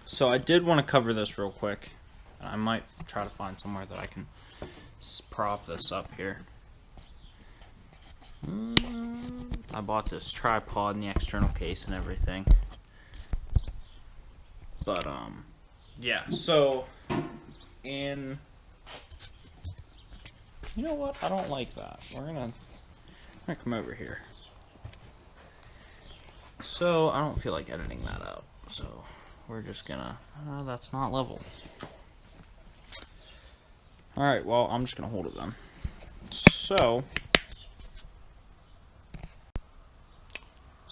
So I did want to cover this real quick. I might try to find somewhere that I can prop this up here. I bought this tripod and the external case and everything. But, yeah, so, you know what? I don't like that. We're gonna come over here. So, I don't feel like editing that out. So, we're just gonna, that's not level. Alright, well, I'm just gonna hold it then. So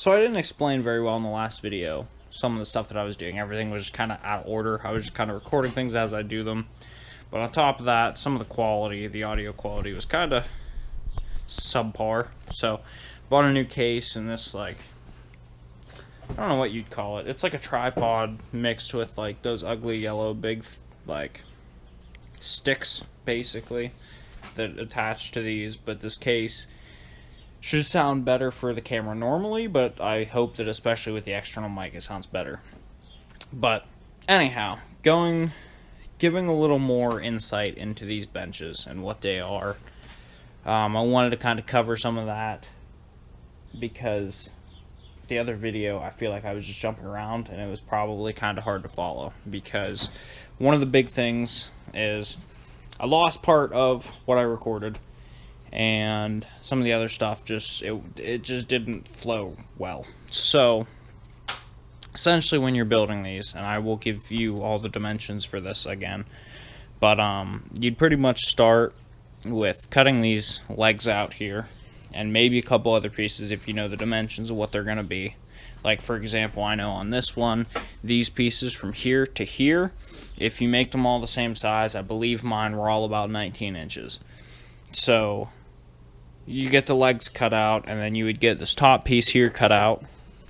I didn't explain very well in the last video some of the stuff that I was doing. Everything was just kind of out of order. I was just kind of recording things as I do them. But on top of that, some of the quality, the audio quality was kind of subpar. So, bought a new case and this, like, I don't know what you'd call it. It's like a tripod mixed with, like, those ugly yellow big, like, sticks, basically, that attach to these. But this case should sound better for the camera normally, but I hope that especially with the external mic it sounds better. But anyhow, giving a little more insight into these benches and what they are. I wanted to kind of cover some of that because the other video I feel like I was just jumping around and it was probably kind of hard to follow, because one of the big things is I lost part of what I recorded, and some of the other stuff just it just didn't flow well. So essentially, when you're building these, and I will give you all the dimensions for this again, but you'd pretty much start with cutting these legs out here and maybe a couple other pieces if you know the dimensions of what they're going to be. Like, for example, I know on this one, these pieces from here to here, if you make them all the same size, I believe mine were all about 19 inches. So you get the legs cut out, and then you would get this top piece here cut out.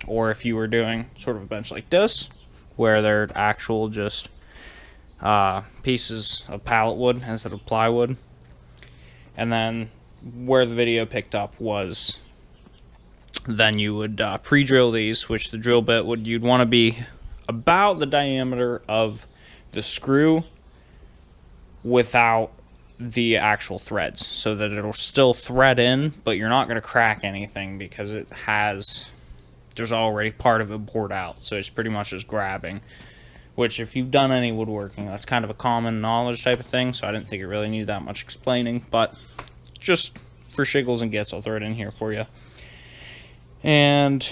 Or if you were doing sort of a bench like this, where they're actual just pieces of pallet wood instead of plywood. And then where the video picked up was then you would pre-drill these, which the drill bit you'd want to be about the diameter of the screw without the actual threads, so that it'll still thread in, but you're not going to crack anything because there's already part of it bored out, so it's pretty much just grabbing. Which, if you've done any woodworking, that's kind of a common knowledge type of thing, so I didn't think it really needed that much explaining, but just for shiggles and gits, I'll throw it in here for you. And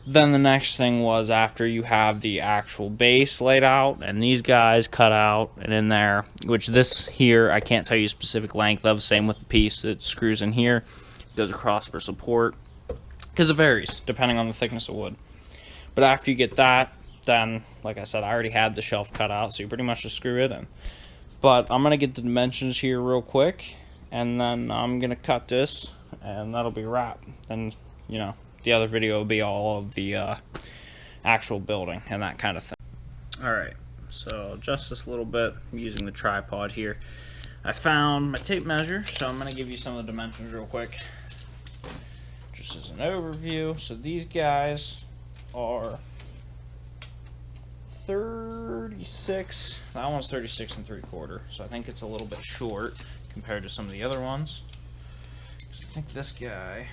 then the next thing was, after you have the actual base laid out and these guys cut out and in there, which this here I can't tell you specific length of, same with the piece that screws in here, goes across for support, because it varies depending on the thickness of wood. But after you get that, then, like I said, I already had the shelf cut out, so you pretty much just screw it in. But I'm going to get the dimensions here real quick, and then I'm going to cut this, and that'll be a wrap. And, you know, the other video will be all of the actual building and that kind of thing. Alright, so just this little bit, I'm using the tripod here. I found my tape measure, so I'm going to give you some of the dimensions real quick, just as an overview. So these guys are 36, that one's 36 3/4, so I think it's a little bit short compared to some of the other ones. I think this guy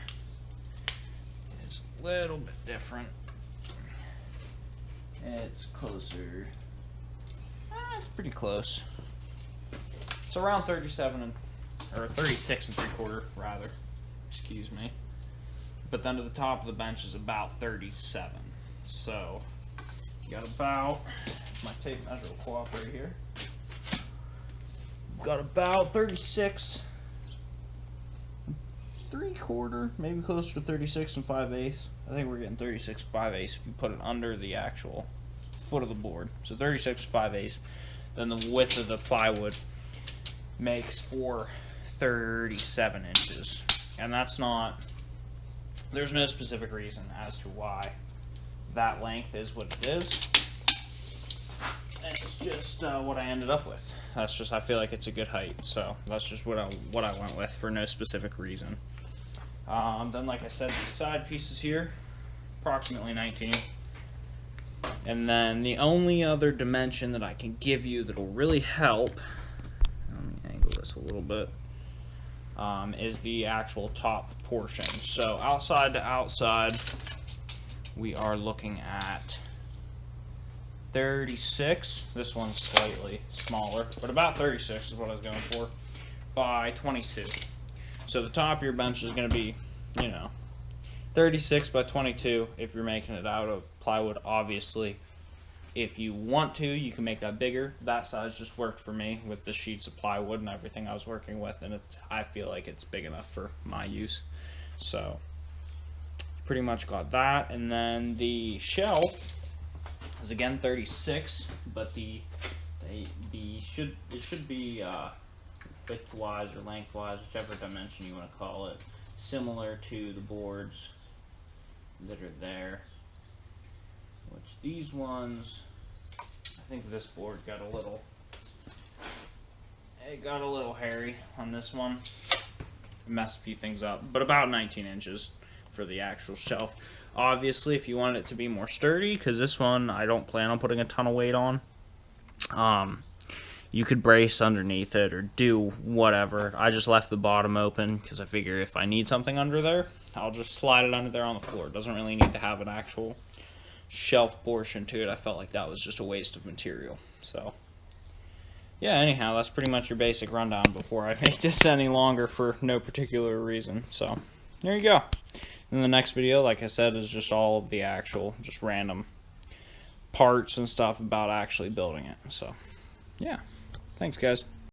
is a little bit different. It's closer, it's pretty close. It's around 37 or 36 3/4 rather, excuse me. But then to the top of the bench is about 37. So you got about, my tape measure will cooperate here. Got about 36 3/4, maybe closer to 36 5/8. I think we're getting 36 5/8 if you put it under the actual foot of the board. So 36 5/8. Then the width of the plywood makes for 37 inches. And that's not, there's no specific reason as to why that length is what it is. It's just what I ended up with. That's just, I feel like it's a good height, so that's just what I went with for no specific reason. Then, like I said, these side pieces here, approximately 19. And then the only other dimension that I can give you that'll really help, let me angle this a little bit, is the actual top portion. So outside to outside, we are looking at 36. This one's slightly smaller, but about 36 is what I was going for, by 22. So the top of your bench is going to be, 36 by 22 if you're making it out of plywood. Obviously, if you want to, you can make that bigger. That size just worked for me with the sheets of plywood and everything I was working with, and I feel like it's big enough for my use. So pretty much got that. And then the shelf is again 36, but it should be width-wise or length-wise, whichever dimension you want to call it, similar to the boards that are there. Which these ones, I think this board got a little hairy on this one. Messed a few things up, but about 19 inches for the actual shelf. Obviously, if you want it to be more sturdy, because this one I don't plan on putting a ton of weight on, you could brace underneath it or do whatever. I just left the bottom open because I figure if I need something under there, I'll just slide it under there on the floor. It doesn't really need to have an actual shelf portion to it. I felt like that was just a waste of material. So yeah, anyhow, that's pretty much your basic rundown before I make this any longer for no particular reason. So there you go. In the next video, like I said, is just all of the actual, just random parts and stuff about actually building it. So yeah, thanks guys.